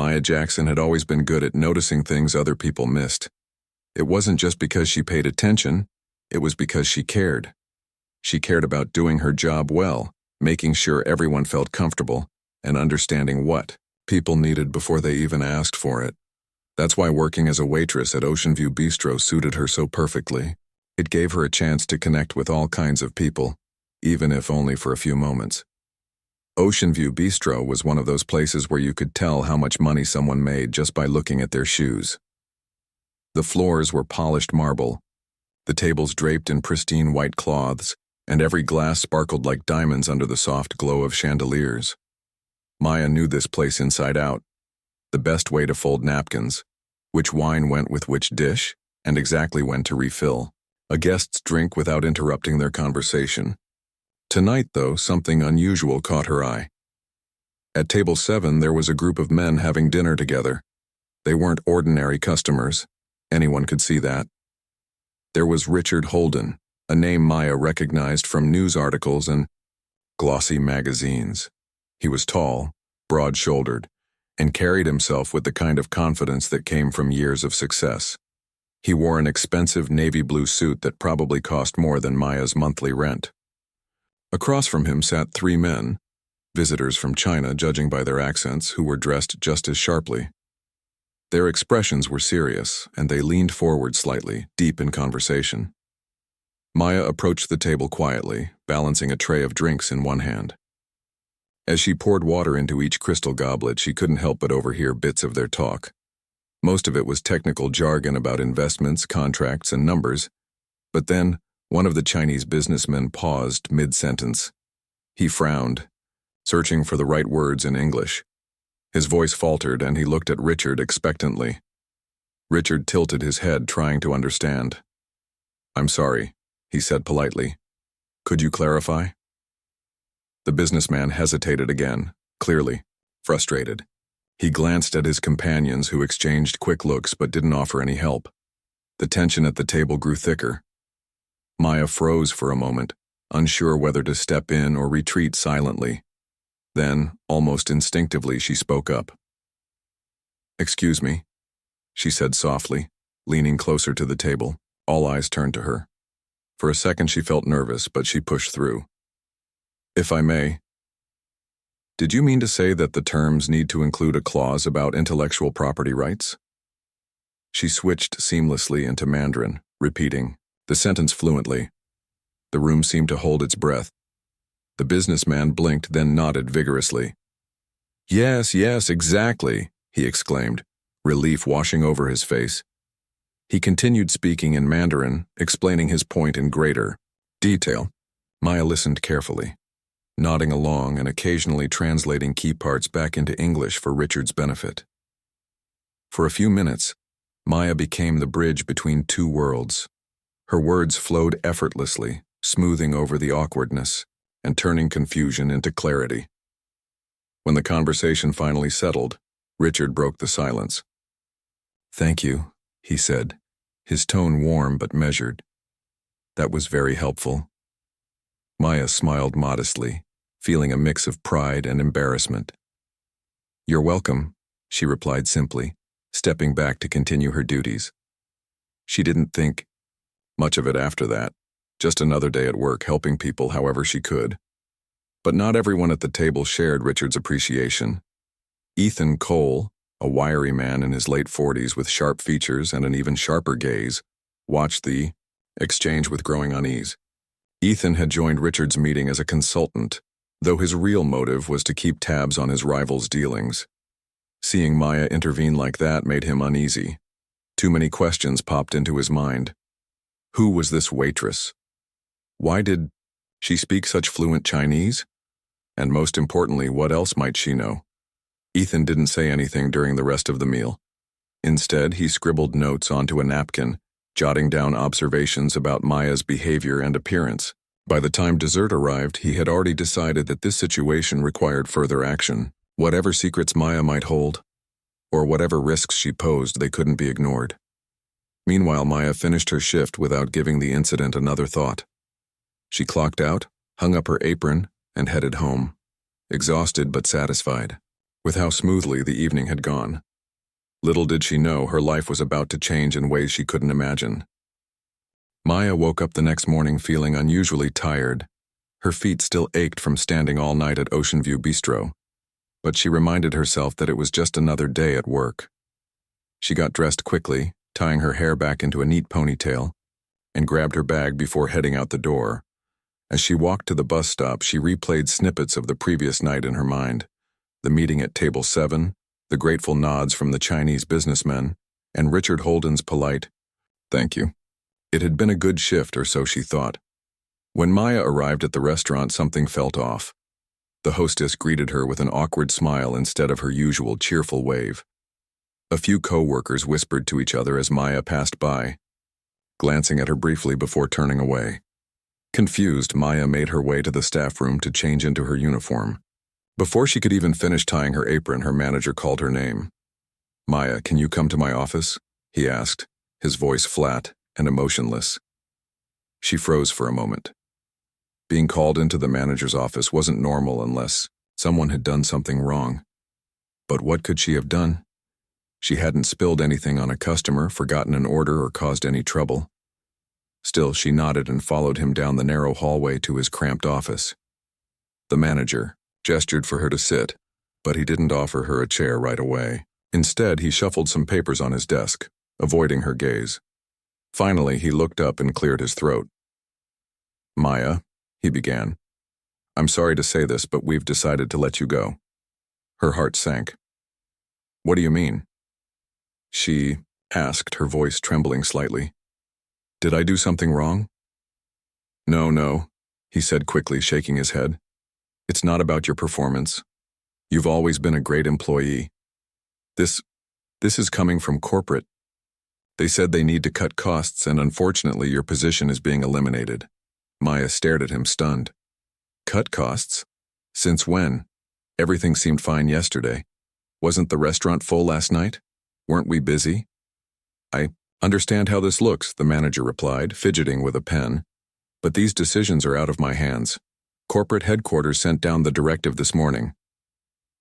Maya Jackson had always been good at noticing things other people missed. It wasn't just because she paid attention, it was because she cared. She cared about doing her job well, making sure everyone felt comfortable, and understanding what people needed before they even asked for it. That's why working as a waitress at Ocean View Bistro suited her so perfectly. It gave her a chance to connect with all kinds of people, even if only for a few moments. Ocean View Bistro was one of those places where you could tell how much money someone made just by looking at their shoes. The floors were polished marble, the tables draped in pristine white cloths, and every glass sparkled like diamonds under the soft glow of chandeliers. Maya knew this place inside out, the best way to fold napkins, which wine went with which dish, and exactly when to refill a guest's drink without interrupting their conversation. Tonight, though, something unusual caught her eye. At table 7, there was a group of men having dinner together. They weren't ordinary customers. Anyone could see that. There was Richard Holden, a name Maya recognized from news articles and glossy magazines. He was tall, broad-shouldered, and carried himself with the kind of confidence that came from years of success. He wore an expensive navy blue suit that probably cost more than Maya's monthly rent. Across from him sat 3 men, visitors from China judging by their accents, who were dressed just as sharply. Their expressions were serious, and they leaned forward slightly, deep in conversation. Maya approached the table quietly, balancing a tray of drinks in one hand. As she poured water into each crystal goblet, she couldn't help but overhear bits of their talk. Most of it was technical jargon about investments, contracts, and numbers, but then one of the Chinese businessmen paused mid-sentence. He frowned, searching for the right words in English. His voice faltered, and he looked at Richard expectantly. Richard tilted his head, trying to understand. "I'm sorry," he said politely. "Could you clarify?" The businessman hesitated again, clearly frustrated. He glanced at his companions, who exchanged quick looks but didn't offer any help. The tension at the table grew thicker. Maya froze for a moment, unsure whether to step in or retreat silently. Then, almost instinctively, she spoke up. "Excuse me," she said softly, leaning closer to the table. All eyes turned to her. For a second she felt nervous, but she pushed through. "If I may, did you mean to say that the terms need to include a clause about intellectual property rights?" She switched seamlessly into Mandarin, repeating the sentence fluently. The room seemed to hold its breath. The businessman blinked, then nodded vigorously. Yes, exactly," he exclaimed, relief washing over his face. He continued speaking in Mandarin, explaining his point in greater detail. Maya listened carefully, nodding along and occasionally translating key parts back into English for Richard's benefit. For a few minutes, Maya became the bridge between 2 worlds. Her words flowed effortlessly, smoothing over the awkwardness and turning confusion into clarity. When the conversation finally settled, Richard broke the silence. "Thank you," he said, his tone warm but measured. "That was very helpful." Maya smiled modestly, feeling a mix of pride and embarrassment. "You're welcome," she replied simply, stepping back to continue her duties. She didn't think much of it after that, just another day at work helping people however she could. But not everyone at the table shared Richard's appreciation. Ethan Cole, a wiry man in his late 40s with sharp features and an even sharper gaze, watched the exchange with growing unease. Ethan had joined Richard's meeting as a consultant, though his real motive was to keep tabs on his rival's dealings. Seeing Maya intervene like that made him uneasy. Too many questions popped into his mind. Who was this waitress? Why did she speak such fluent Chinese? And most importantly, what else might she know? Ethan didn't say anything during the rest of the meal. Instead, he scribbled notes onto a napkin, jotting down observations about Maya's behavior and appearance. By the time dessert arrived, he had already decided that this situation required further action. Whatever secrets Maya might hold, or whatever risks she posed, they couldn't be ignored. Meanwhile, Maya finished her shift without giving the incident another thought. She clocked out, hung up her apron, and headed home, exhausted but satisfied. with how smoothly the evening had gone. Little did she know her life was about to change in ways she couldn't imagine. Maya woke up the next morning feeling unusually tired. Her feet still ached from standing all night at Ocean View Bistro, but she reminded herself that it was just another day at work. She got dressed quickly, tying her hair back into a neat ponytail, and grabbed her bag before heading out the door. As she walked to the bus stop, she replayed snippets of the previous night in her mind. The meeting at table 7, the grateful nods from the Chinese businessmen, and Richard Holden's polite, "Thank you." It had been a good shift, or so she thought. When Maya arrived at the restaurant, something felt off. The hostess greeted her with an awkward smile instead of her usual cheerful wave. A few co-workers whispered to each other as Maya passed by, glancing at her briefly before turning away. Confused, Maya made her way to the staff room to change into her uniform. Before she could even finish tying her apron, her manager called her name. "Maya, can you come to my office?" he asked, his voice flat and emotionless. She froze for a moment. Being called into the manager's office wasn't normal unless someone had done something wrong. But what could she have done? She hadn't spilled anything on a customer, forgotten an order, or caused any trouble. Still, she nodded and followed him down the narrow hallway to his cramped office. The manager gestured for her to sit, but he didn't offer her a chair right away. Instead, he shuffled some papers on his desk, avoiding her gaze. Finally, he looked up and cleared his throat. "Maya," he began, "I'm sorry to say this, but we've decided to let you go." Her heart sank. "What do you mean?" she asked, her voice trembling slightly. "Did I do something wrong?" No, he said quickly, shaking his head. "It's not about your performance. You've always been a great employee. This is coming from corporate. They said they need to cut costs, and unfortunately your position is being eliminated." Maya stared at him, stunned. "Cut costs? Since when? Everything seemed fine yesterday. Wasn't the restaurant full last night? Weren't we busy?" "I understand how this looks," the manager replied, fidgeting with a pen. "But these decisions are out of my hands. Corporate headquarters sent down the directive this morning."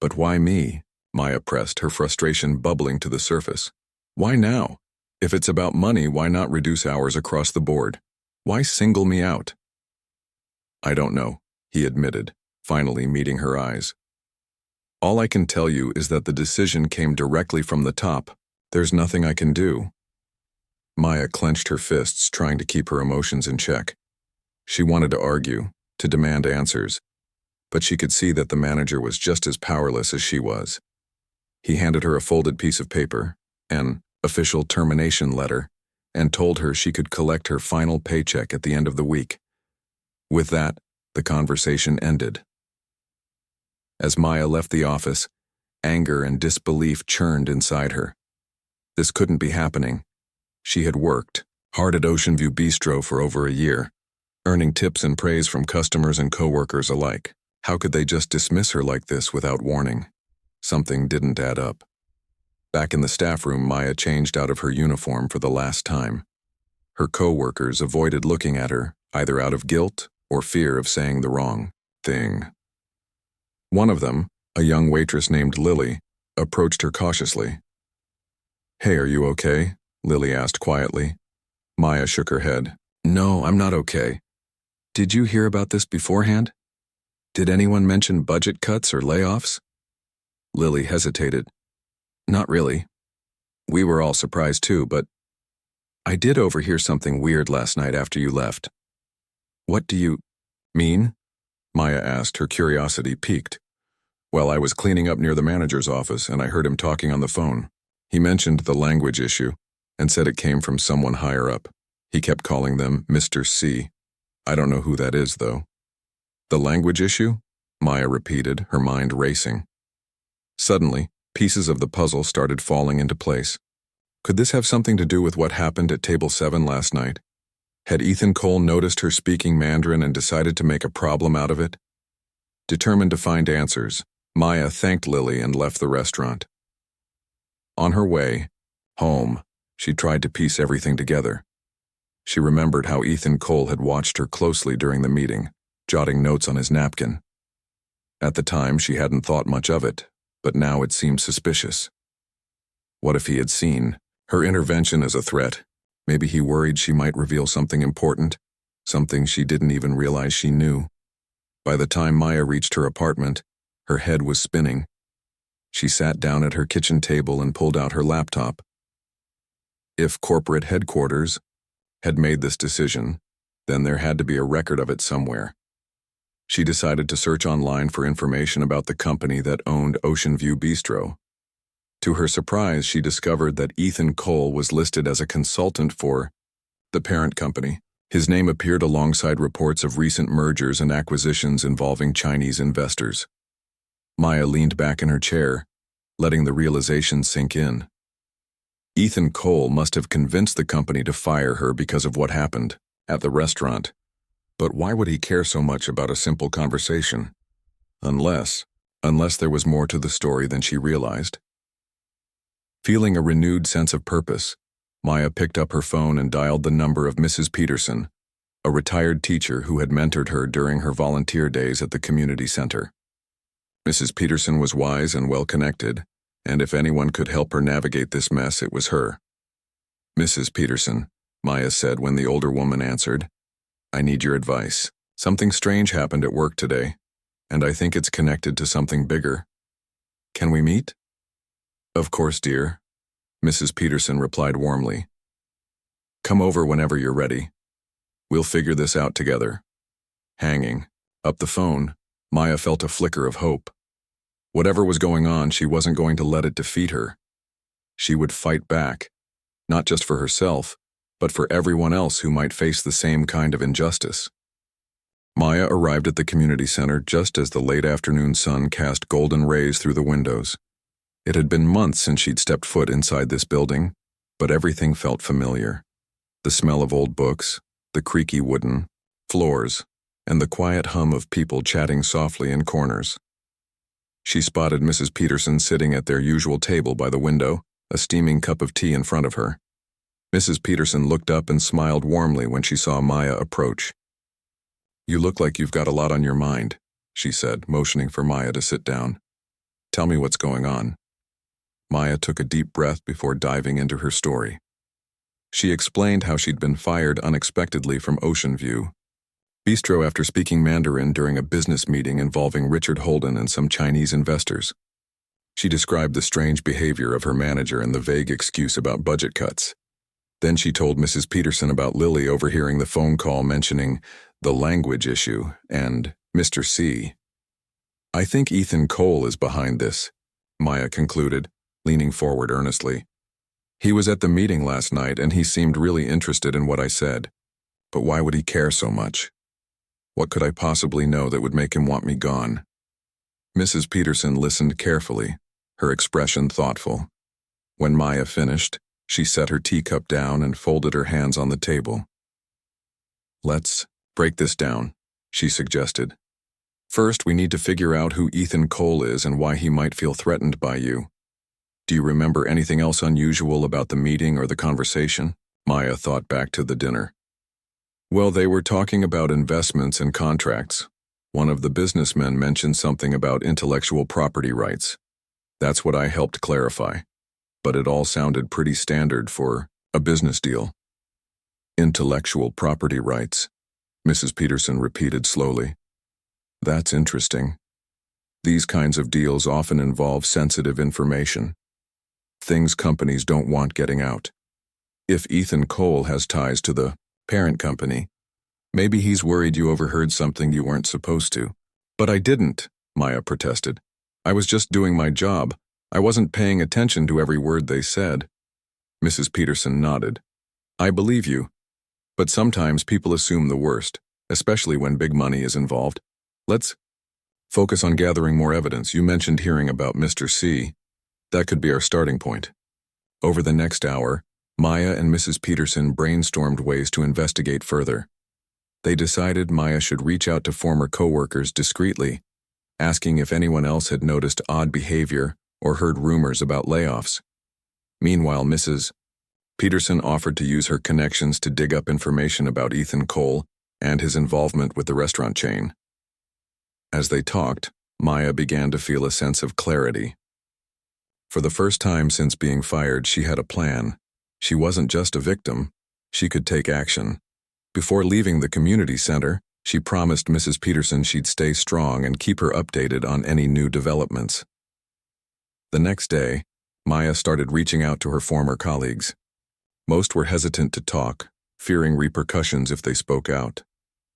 "But why me?" Maya pressed, her frustration bubbling to the surface. "Why now? If it's about money, why not reduce hours across the board? Why single me out?" "I don't know," he admitted, finally meeting her eyes. "All I can tell you is that the decision came directly from the top. There's nothing I can do." Maya clenched her fists, trying to keep her emotions in check. She wanted to argue, to demand answers, but she could see that the manager was just as powerless as she was. He handed her a folded piece of paper, an official termination letter, and told her she could collect her final paycheck at the end of the week. With that, the conversation ended. As Maya left the office, anger and disbelief churned inside her. This couldn't be happening. She had worked hard at Ocean View Bistro for over a year, earning tips and praise from customers and coworkers alike. How could they just dismiss her like this without warning? Something didn't add up. Back in the staff room, Maya changed out of her uniform for the last time. Her co-workers avoided looking at her, either out of guilt or fear of saying the wrong thing. One of them, a young waitress named Lily, approached her cautiously. "Hey, are you okay?" Lily asked quietly. Maya shook her head. "No, I'm not okay. Did you hear about this beforehand? Did anyone mention budget cuts or layoffs?" Lily hesitated. "Not really. We were all surprised too, but I did overhear something weird last night after you left." "What do you mean?" Maya asked, her curiosity piqued. "Well, I was cleaning up near the manager's office and I heard him talking on the phone. He mentioned the language issue and said it came from someone higher up. He kept calling them Mr. C. I don't know who that is, though." "The language issue?" Maya repeated, her mind racing. Suddenly, pieces of the puzzle started falling into place. Could this have something to do with what happened at Table 7 last night? Had Ethan Cole noticed her speaking Mandarin and decided to make a problem out of it? Determined to find answers, Maya thanked Lily and left the restaurant. On her way home, she tried to piece everything together. She remembered how Ethan Cole had watched her closely during the meeting, jotting notes on his napkin. At the time, she hadn't thought much of it, but now it seemed suspicious. What if he had seen her intervention as a threat? Maybe he worried she might reveal something important, something she didn't even realize she knew. By the time Maya reached her apartment, her head was spinning. She sat down at her kitchen table and pulled out her laptop. If corporate headquarters had made this decision, then there had to be a record of it somewhere. She decided to search online for information about the company that owned Ocean View Bistro. To her surprise, she discovered that Ethan Cole was listed as a consultant for the parent company. His name appeared alongside reports of recent mergers and acquisitions involving Chinese investors. Maya leaned back in her chair, letting the realization sink in. Ethan Cole must have convinced the company to fire her because of what happened at the restaurant. But why would he care so much about a simple conversation? Unless there was more to the story than she realized. Feeling a renewed sense of purpose, Maya picked up her phone and dialed the number of Mrs. Peterson, a retired teacher who had mentored her during her volunteer days at the community center. Mrs. Peterson was wise and well-connected, and if anyone could help her navigate this mess, it was her. "Mrs. Peterson," Maya said when the older woman answered, "I need your advice. Something strange happened at work today, and I think it's connected to something bigger. Can we meet?" "Of course, dear," Mrs. Peterson replied warmly. "Come over whenever you're ready. We'll figure this out together." Hanging up the phone, Maya felt a flicker of hope. Whatever was going on, she wasn't going to let it defeat her. She would fight back, not just for herself, but for everyone else who might face the same kind of injustice. Maya arrived at the community center just as the late afternoon sun cast golden rays through the windows. It had been months since she'd stepped foot inside this building, but everything felt familiar. The smell of old books, the creaky wooden floors, and the quiet hum of people chatting softly in corners. She spotted Mrs. Peterson sitting at their usual table by the window, a steaming cup of tea in front of her. Mrs. Peterson looked up and smiled warmly when she saw Maya approach. "You look like you've got a lot on your mind," she said, motioning for Maya to sit down. "Tell me what's going on." Maya took a deep breath before diving into her story. She explained how she'd been fired unexpectedly from Ocean View Bistro after speaking Mandarin during a business meeting involving Richard Holden and some Chinese investors. She described the strange behavior of her manager and the vague excuse about budget cuts. Then she told Mrs. Peterson about Lily overhearing the phone call mentioning the language issue and Mr. C. "I think Ethan Cole is behind this," Maya concluded, leaning forward earnestly. "He was at the meeting last night and he seemed really interested in what I said. But why would he care so much? What could I possibly know that would make him want me gone?" Mrs. Peterson listened carefully, her expression thoughtful. When Maya finished, she set her teacup down and folded her hands on the table. "Let's break this down," she suggested. "First, we need to figure out who Ethan Cole is and why he might feel threatened by you. Do you remember anything else unusual about the meeting or the conversation?" Maya thought back to the dinner. "Well, they were talking about investments and contracts. One of the businessmen mentioned something about intellectual property rights. That's what I helped clarify. But it all sounded pretty standard for a business deal." "Intellectual property rights," Mrs. Peterson repeated slowly. "That's interesting. These kinds of deals often involve sensitive information. Things companies don't want getting out. If Ethan Cole has ties to the parent company, maybe he's worried you overheard something you weren't supposed to." "But I didn't," Maya protested. "I was just doing my job. I wasn't paying attention to every word they said." Mrs. Peterson nodded. "I believe you. But sometimes people assume the worst, especially when big money is involved. Let's focus on gathering more evidence. You mentioned hearing about Mr. C. That could be our starting point." Over the next hour, Maya and Mrs. Peterson brainstormed ways to investigate further. They decided Maya should reach out to former coworkers discreetly, asking if anyone else had noticed odd behavior or heard rumors about layoffs. Meanwhile, Mrs. Peterson offered to use her connections to dig up information about Ethan Cole and his involvement with the restaurant chain. As they talked, Maya began to feel a sense of clarity. For the first time since being fired, she had a plan. She wasn't just a victim. She could take action. Before leaving the community center, she promised Mrs. Peterson she'd stay strong and keep her updated on any new developments. The next day, Maya started reaching out to her former colleagues. Most were hesitant to talk, fearing repercussions if they spoke out.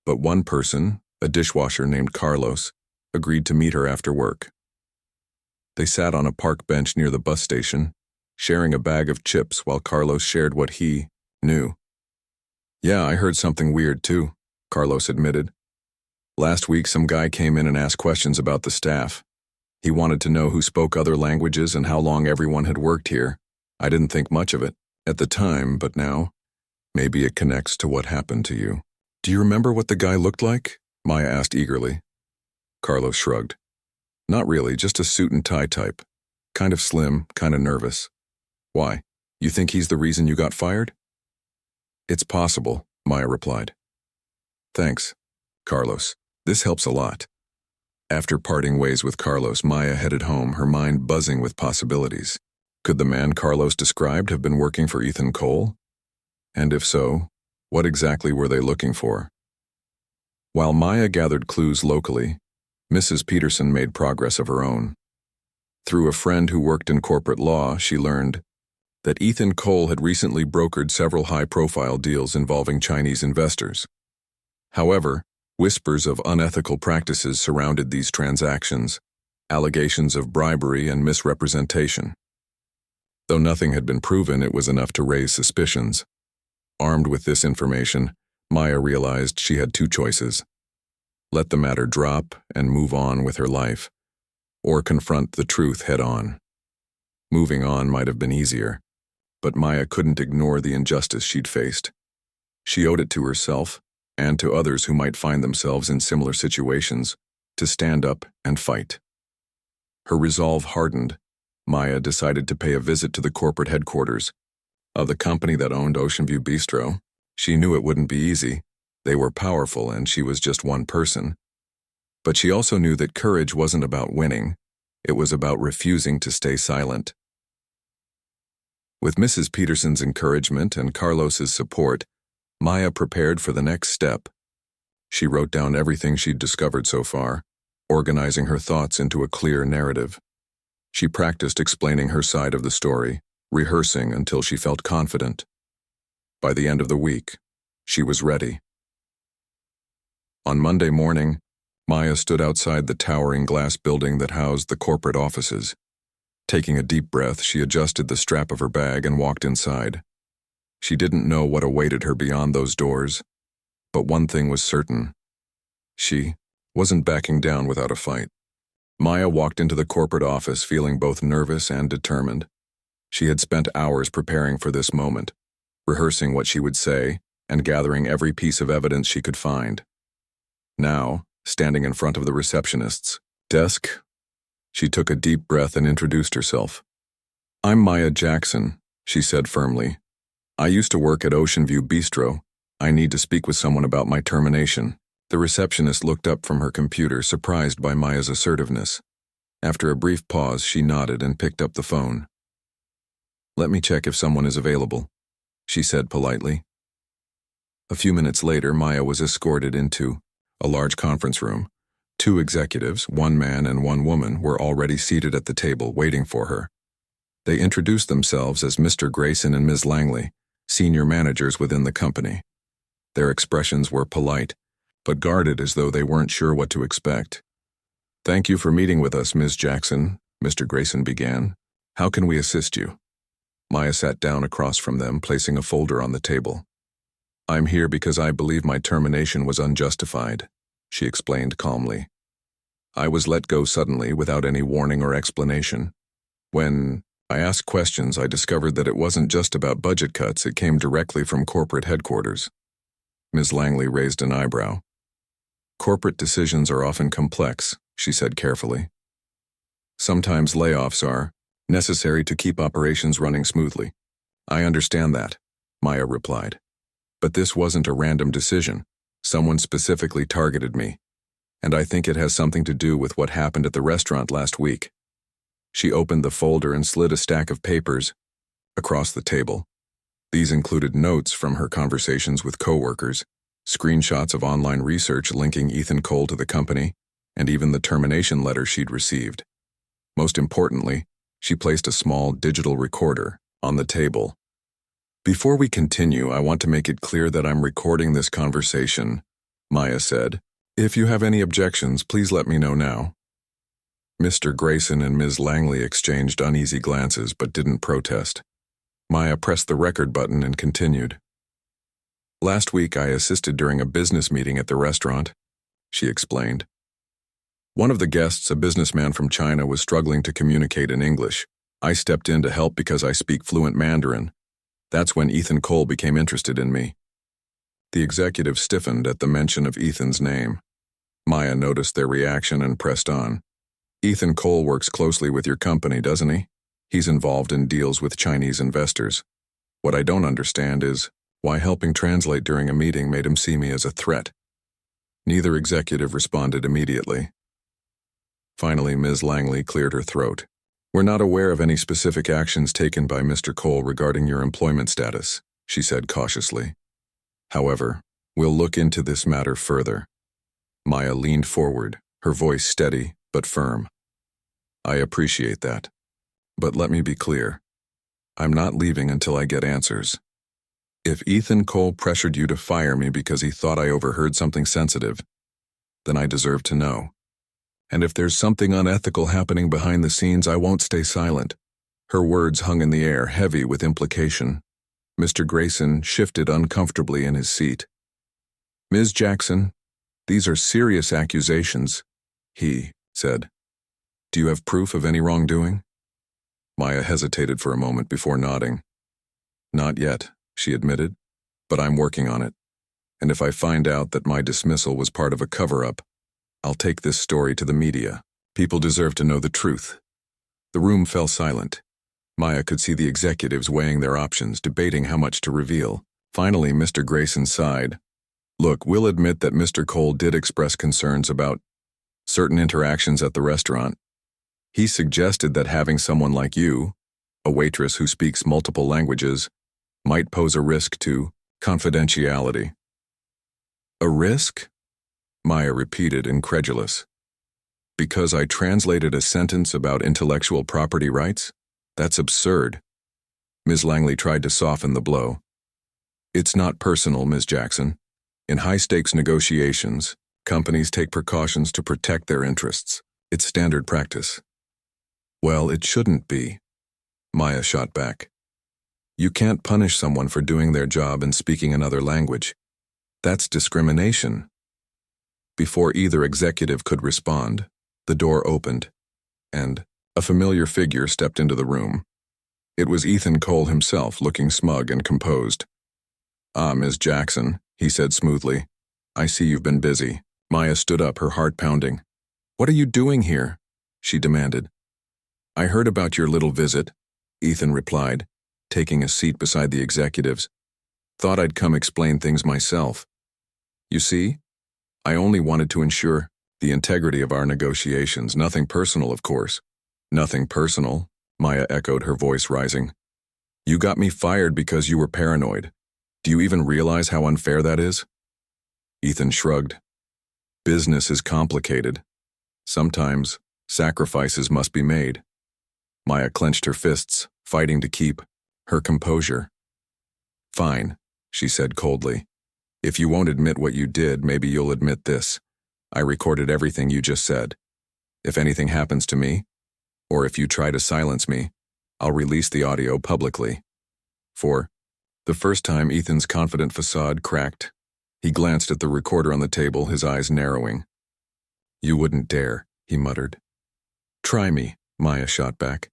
But one person, a dishwasher named Carlos, agreed to meet her after work. They sat on a park bench near the bus station, sharing a bag of chips while Carlos shared what he knew. "Yeah, I heard something weird too," Carlos admitted. "Last week some guy came in and asked questions about the staff. He wanted to know who spoke other languages and how long everyone had worked here. I didn't think much of it at the time, but now, maybe it connects to what happened to you." "Do you remember what the guy looked like?" Maya asked eagerly. Carlos shrugged. "Not really, just a suit and tie type. Kind of slim, kind of nervous." "Why? You think he's the reason you got fired?" "It's possible," Maya replied. "Thanks, Carlos. This helps a lot." After parting ways with Carlos, Maya headed home, her mind buzzing with possibilities. Could the man Carlos described have been working for Ethan Cole? And if so, what exactly were they looking for? While Maya gathered clues locally, Mrs. Peterson made progress of her own. Through a friend who worked in corporate law, she learned that Ethan Cole had recently brokered several high-profile deals involving Chinese investors. However, whispers of unethical practices surrounded these transactions, allegations of bribery and misrepresentation. Though nothing had been proven, it was enough to raise suspicions. Armed with this information, Maya realized she had two choices: let the matter drop and move on with her life, or confront the truth head-on. Moving on might have been easier, but Maya couldn't ignore the injustice she'd faced. She owed it to herself, and to others who might find themselves in similar situations, to stand up and fight. Her resolve hardened. Maya decided to pay a visit to the corporate headquarters of the company that owned Ocean View Bistro. She knew it wouldn't be easy. They were powerful and she was just one person. But she also knew that courage wasn't about winning. It was about refusing to stay silent. With Mrs. Peterson's encouragement and Carlos's support, Maya prepared for the next step. She wrote down everything she'd discovered so far, organizing her thoughts into a clear narrative. She practiced explaining her side of the story, rehearsing until she felt confident. By the end of the week, she was ready. On Monday morning, Maya stood outside the towering glass building that housed the corporate offices. Taking a deep breath, she adjusted the strap of her bag and walked inside. She didn't know what awaited her beyond those doors, but one thing was certain. She wasn't backing down without a fight. Maya walked into the corporate office feeling both nervous and determined. She had spent hours preparing for this moment, rehearsing what she would say and gathering every piece of evidence she could find. Now, standing in front of the receptionist's desk, she took a deep breath and introduced herself. "I'm Maya Jackson," she said firmly. "I used to work at Ocean View Bistro. I need to speak with someone about my termination." The receptionist looked up from her computer, surprised by Maya's assertiveness. After a brief pause, she nodded and picked up the phone. "Let me check if someone is available," she said politely. A few minutes later, Maya was escorted into a large conference room. Two executives, one man and one woman, were already seated at the table waiting for her. They introduced themselves as Mr. Grayson and Ms. Langley, senior managers within the company. Their expressions were polite, but guarded as though they weren't sure what to expect. "Thank you for meeting with us, Ms. Jackson," Mr. Grayson began. "How can we assist you?" Maya sat down across from them, placing a folder on the table. "I'm here because I believe my termination was unjustified," she explained calmly. "I was let go suddenly without any warning or explanation. When I asked questions, I discovered that it wasn't just about budget cuts, it came directly from corporate headquarters." Ms. Langley raised an eyebrow. "Corporate decisions are often complex," she said carefully. "Sometimes layoffs are necessary to keep operations running smoothly." "I understand that," Maya replied. "But this wasn't a random decision. Someone specifically targeted me, and I think it has something to do with what happened at the restaurant last week." She opened the folder and slid a stack of papers across the table. These included notes from her conversations with coworkers, screenshots of online research linking Ethan Cole to the company, and even the termination letter she'd received. Most importantly, she placed a small digital recorder on the table. "Before we continue, I want to make it clear that I'm recording this conversation," Maya said. "If you have any objections, please let me know now." Mr. Grayson and Ms. Langley exchanged uneasy glances but didn't protest. Maya pressed the record button and continued. "Last week I assisted during a business meeting at the restaurant," she explained. "One of the guests, a businessman from China, was struggling to communicate in English. I stepped in to help because I speak fluent Mandarin. That's when Ethan Cole became interested in me." The executive stiffened at the mention of Ethan's name. Maya noticed their reaction and pressed on. "Ethan Cole works closely with your company, doesn't he? He's involved in deals with Chinese investors. What I don't understand is why helping translate during a meeting made him see me as a threat." Neither executive responded immediately. Finally, Ms. Langley cleared her throat. "We're not aware of any specific actions taken by Mr. Cole regarding your employment status," she said cautiously. "However, we'll look into this matter further." Maya leaned forward, her voice steady but firm. "I appreciate that. But let me be clear. I'm not leaving until I get answers. If Ethan Cole pressured you to fire me because he thought I overheard something sensitive, then I deserve to know. And if there's something unethical happening behind the scenes, I won't stay silent." Her words hung in the air, heavy with implication. Mr. Grayson shifted uncomfortably in his seat. "Ms. Jackson, these are serious accusations," he said. "Do you have proof of any wrongdoing?" Maya hesitated for a moment before nodding. "Not yet," she admitted, "but I'm working on it. And if I find out that my dismissal was part of a cover-up, I'll take this story to the media. People deserve to know the truth." The room fell silent. Maya could see the executives weighing their options, debating how much to reveal. Finally, Mr. Grayson sighed. "Look, we'll admit that Mr. Cole did express concerns about certain interactions at the restaurant. He suggested that having someone like you, a waitress who speaks multiple languages, might pose a risk to confidentiality." "A risk?" Maya repeated, incredulous. "Because I translated a sentence about intellectual property rights? That's absurd." Ms. Langley tried to soften the blow. "It's not personal, Ms. Jackson. In high-stakes negotiations, companies take precautions to protect their interests. It's standard practice." "Well, it shouldn't be," Maya shot back. "You can't punish someone for doing their job and speaking another language. That's discrimination." Before either executive could respond, the door opened, and a familiar figure stepped into the room. It was Ethan Cole himself, looking smug and composed. "Ah, Ms. Jackson," he said smoothly. "I see you've been busy." Maya stood up, her heart pounding. "What are you doing here?" she demanded. "I heard about your little visit," Ethan replied, taking a seat beside the executives. "Thought I'd come explain things myself. You see, I only wanted to ensure the integrity of our negotiations. Nothing personal, of course." "Nothing personal," Maya echoed, her voice rising. "You got me fired because you were paranoid. Do you even realize how unfair that is?" Ethan shrugged. "Business is complicated. Sometimes sacrifices must be made." Maya clenched her fists, fighting to keep her composure. "Fine," she said coldly. "If you won't admit what you did, maybe you'll admit this. I recorded everything you just said. If anything happens to me, or if you try to silence me, I'll release the audio publicly." For the first time, Ethan's confident facade cracked. He glanced at the recorder on the table, his eyes narrowing. "You wouldn't dare," he muttered. "Try me," Maya shot back.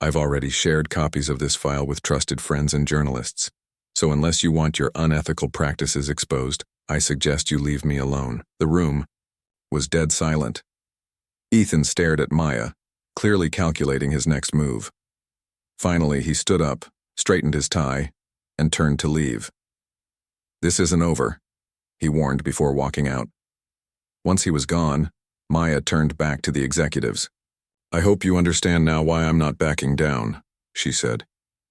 "I've already shared copies of this file with trusted friends and journalists. So unless you want your unethical practices exposed, I suggest you leave me alone." The room was dead silent. Ethan stared at Maya, clearly calculating his next move. Finally, he stood up, straightened his tie, and turned to leave. "This isn't over," he warned before walking out. Once he was gone, Maya turned back to the executives. "I hope you understand now why I'm not backing down," she said.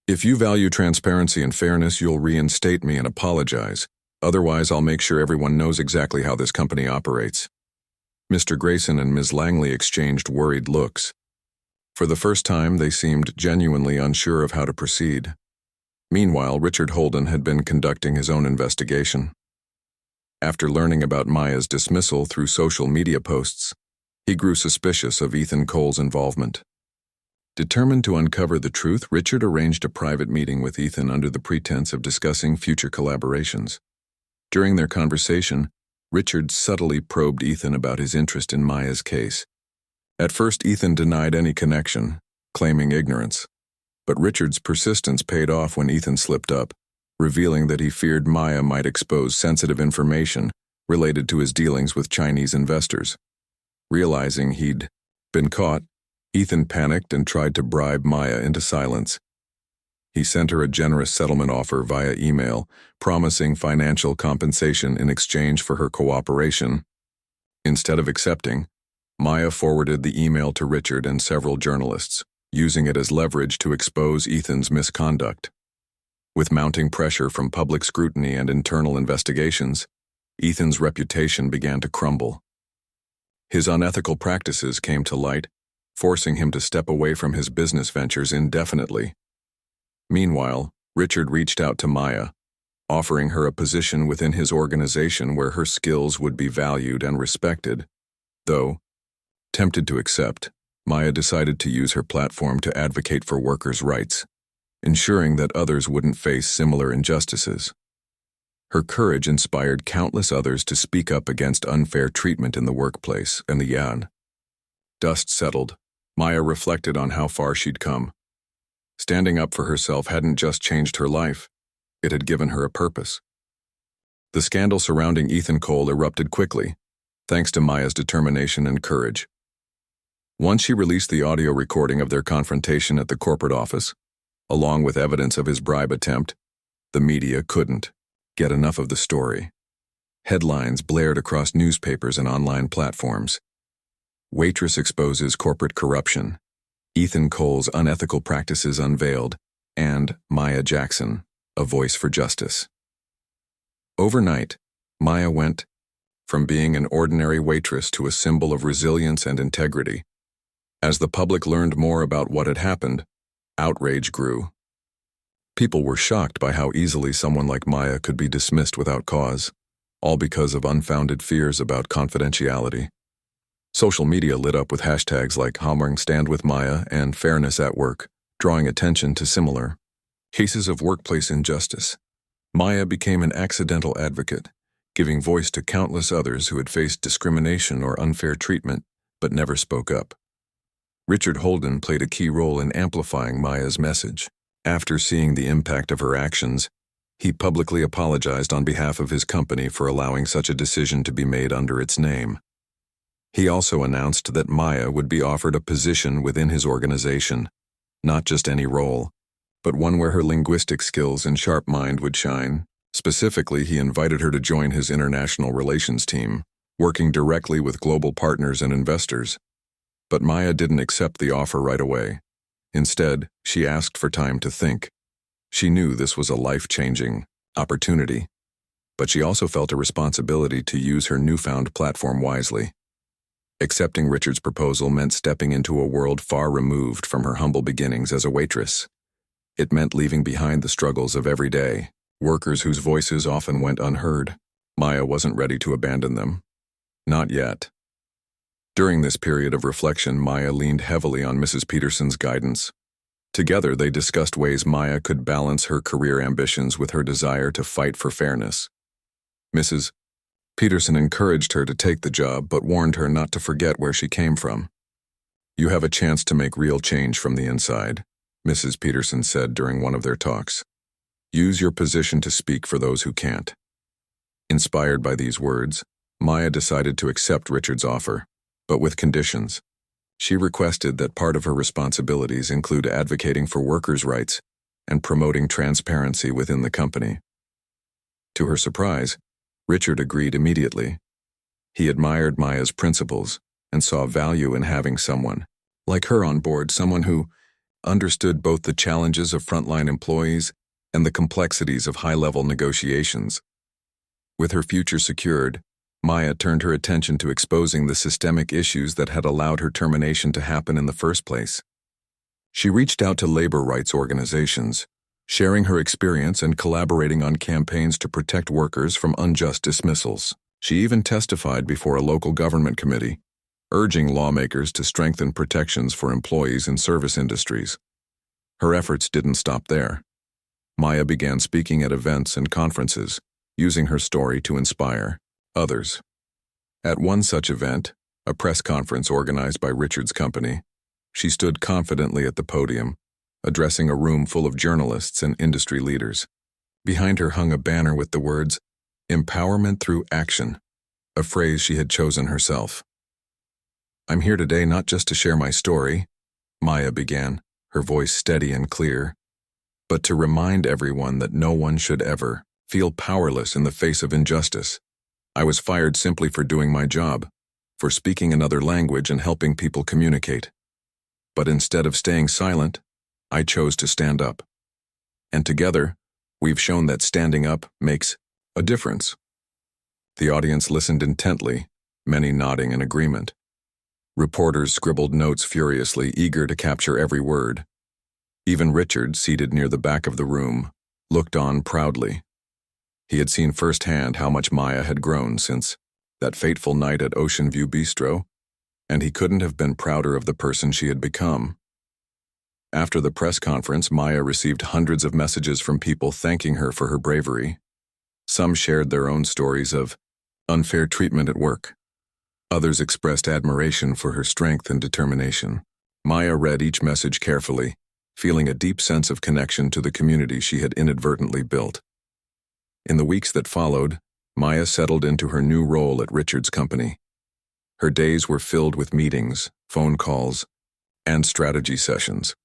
"If you value transparency and fairness, you'll reinstate me and apologize. Otherwise, I'll make sure everyone knows exactly how this company operates." Mr. Grayson and Ms. Langley exchanged worried looks. For the first time, they seemed genuinely unsure of how to proceed. Meanwhile, Richard Holden had been conducting his own investigation. After learning about Maya's dismissal through social media posts, he grew suspicious of Ethan Cole's involvement. Determined to uncover the truth, Richard arranged a private meeting with Ethan under the pretense of discussing future collaborations. During their conversation, Richard subtly probed Ethan about his interest in Maya's case. At first, Ethan denied any connection, claiming ignorance. But Richard's persistence paid off when Ethan slipped up, revealing that he feared Maya might expose sensitive information related to his dealings with Chinese investors. Realizing he'd been caught, Ethan panicked and tried to bribe Maya into silence. He sent her a generous settlement offer via email, promising financial compensation in exchange for her cooperation. Instead of accepting, Maya forwarded the email to Richard and several journalists, using it as leverage to expose Ethan's misconduct. With mounting pressure from public scrutiny and internal investigations, Ethan's reputation began to crumble. His unethical practices came to light, forcing him to step away from his business ventures indefinitely. Meanwhile, Richard reached out to Maya, offering her a position within his organization where her skills would be valued and respected. Though tempted to accept, Maya decided to use her platform to advocate for workers' rights, ensuring that others wouldn't face similar injustices. Her courage inspired countless others to speak up against unfair treatment in the workplace, and the Yan. Dust settled. Maya reflected on how far she'd come. Standing up for herself hadn't just changed her life, it had given her a purpose. The scandal surrounding Ethan Cole erupted quickly, thanks to Maya's determination and courage. Once she released the audio recording of their confrontation at the corporate office, along with evidence of his bribe attempt, the media couldn't get enough of the story. Headlines blared across newspapers and online platforms. Waitress exposes corporate corruption, Ethan Cole's unethical practices unveiled, and Maya Jackson, a voice for justice. Overnight, Maya went from being an ordinary waitress to a symbol of resilience and integrity. As the public learned more about what had happened, outrage grew. People were shocked by how easily someone like Maya could be dismissed without cause, all because of unfounded fears about confidentiality. Social media lit up with hashtags like #StandWithMaya and Fairness at Work, drawing attention to similar cases of workplace injustice. Maya became an accidental advocate, giving voice to countless others who had faced discrimination or unfair treatment but never spoke up. Richard Holden played a key role in amplifying Maya's message. After seeing the impact of her actions, he publicly apologized on behalf of his company for allowing such a decision to be made under its name. He also announced that Maya would be offered a position within his organization, not just any role, but one where her linguistic skills and sharp mind would shine. Specifically, he invited her to join his international relations team, working directly with global partners and investors. But Maya didn't accept the offer right away. Instead, she asked for time to think. She knew this was a life-changing opportunity, but she also felt a responsibility to use her newfound platform wisely. Accepting Richard's proposal meant stepping into a world far removed from her humble beginnings as a waitress. It meant leaving behind the struggles of every day, workers whose voices often went unheard. Maya wasn't ready to abandon them. Not yet. During this period of reflection, Maya leaned heavily on Mrs. Peterson's guidance. Together, they discussed ways Maya could balance her career ambitions with her desire to fight for fairness. Mrs. Peterson encouraged her to take the job, but warned her not to forget where she came from. "You have a chance to make real change from the inside," Mrs. Peterson said during one of their talks. "Use your position to speak for those who can't." Inspired by these words, Maya decided to accept Richard's offer, but with conditions. She requested that part of her responsibilities include advocating for workers' rights and promoting transparency within the company. To her surprise, Richard agreed immediately. He admired Maya's principles and saw value in having someone Like her on board, someone who understood both the challenges of frontline employees and the complexities of high-level negotiations. With her future secured, Maya turned her attention to exposing the systemic issues that had allowed her termination to happen in the first place. She reached out to labor rights organizations, sharing her experience and collaborating on campaigns to protect workers from unjust dismissals. She even testified before a local government committee, urging lawmakers to strengthen protections for employees in service industries. Her efforts didn't stop there. Maya began speaking at events and conferences, using her story to inspire others. At one such event, a press conference organized by Richard's company, she stood confidently at the podium, addressing a room full of journalists and industry leaders. Behind her hung a banner with the words, "Empowerment through action," a phrase she had chosen herself. "I'm here today not just to share my story," Maya began, her voice steady and clear, "but to remind everyone that no one should ever feel powerless in the face of injustice. I was fired simply for doing my job, for speaking another language and helping people communicate. But instead of staying silent, I chose to stand up. And together, we've shown that standing up makes a difference." The audience listened intently, many nodding in agreement. Reporters scribbled notes furiously, eager to capture every word. Even Richard, seated near the back of the room, looked on proudly. He had seen firsthand how much Maya had grown since that fateful night at Ocean View Bistro, and he couldn't have been prouder of the person she had become. After the press conference, Maya received hundreds of messages from people thanking her for her bravery. Some shared their own stories of unfair treatment at work. Others expressed admiration for her strength and determination. Maya read each message carefully, feeling a deep sense of connection to the community she had inadvertently built. In the weeks that followed, Maya settled into her new role at Richard's company. Her days were filled with meetings, phone calls, and strategy sessions,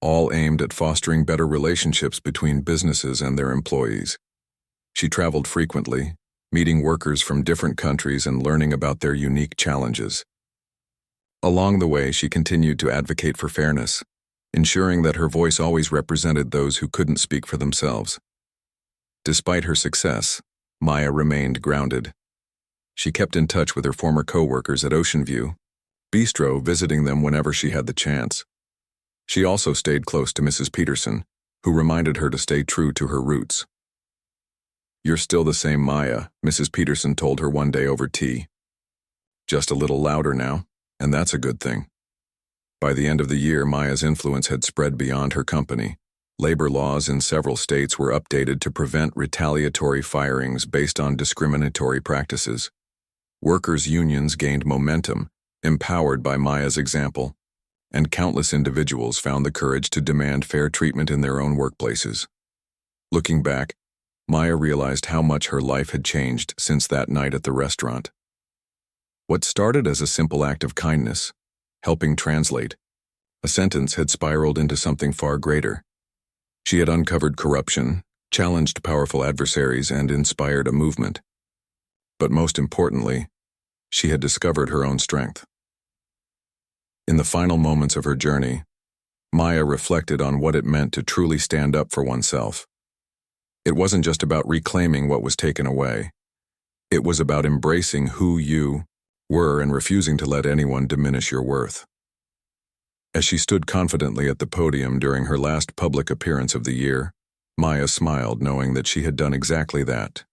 all aimed at fostering better relationships between businesses and their employees. She traveled frequently, meeting workers from different countries and learning about their unique challenges. Along the way, she continued to advocate for fairness, ensuring that her voice always represented those who couldn't speak for themselves. Despite her success, Maya remained grounded. She kept in touch with her former co-workers at Ocean View Bistro, visiting them whenever she had the chance. She also stayed close to Mrs. Peterson, who reminded her to stay true to her roots. "You're still the same Maya," Mrs. Peterson told her one day over tea. "Just a little louder now, and that's a good thing." By the end of the year, Maya's influence had spread beyond her company. Labor laws in several states were updated to prevent retaliatory firings based on discriminatory practices. Workers' unions gained momentum, empowered by Maya's example, and countless individuals found the courage to demand fair treatment in their own workplaces. Looking back, Maya realized how much her life had changed since that night at the restaurant. What started as a simple act of kindness, helping translate, a sentence had spiraled into something far greater. She had uncovered corruption, challenged powerful adversaries, and inspired a movement. But most importantly, she had discovered her own strength. In the final moments of her journey, Maya reflected on what it meant to truly stand up for oneself. It wasn't just about reclaiming what was taken away. It was about embracing who you were and refusing to let anyone diminish your worth. As she stood confidently at the podium during her last public appearance of the year, Maya smiled, knowing that she had done exactly that,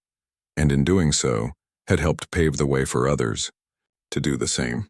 and in doing so, had helped pave the way for others to do the same.